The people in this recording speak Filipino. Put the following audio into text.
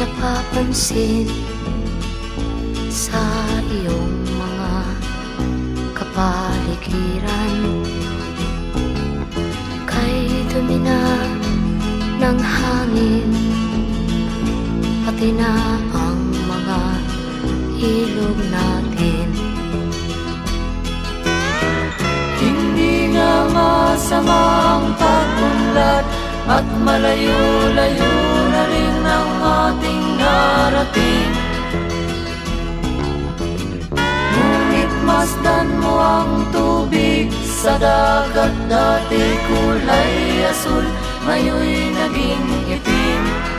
napapansin sa iyong mga kapaligiran. Kay dumi na ng hangin, pati na ang mga ilog natin. Hindi nga masama ang pag-unlad, at malayo-layo na rin ang ating narating. Ngunit masdan mo ang tubig sa dagat, dati kulay asul, ngayon'y naging itim.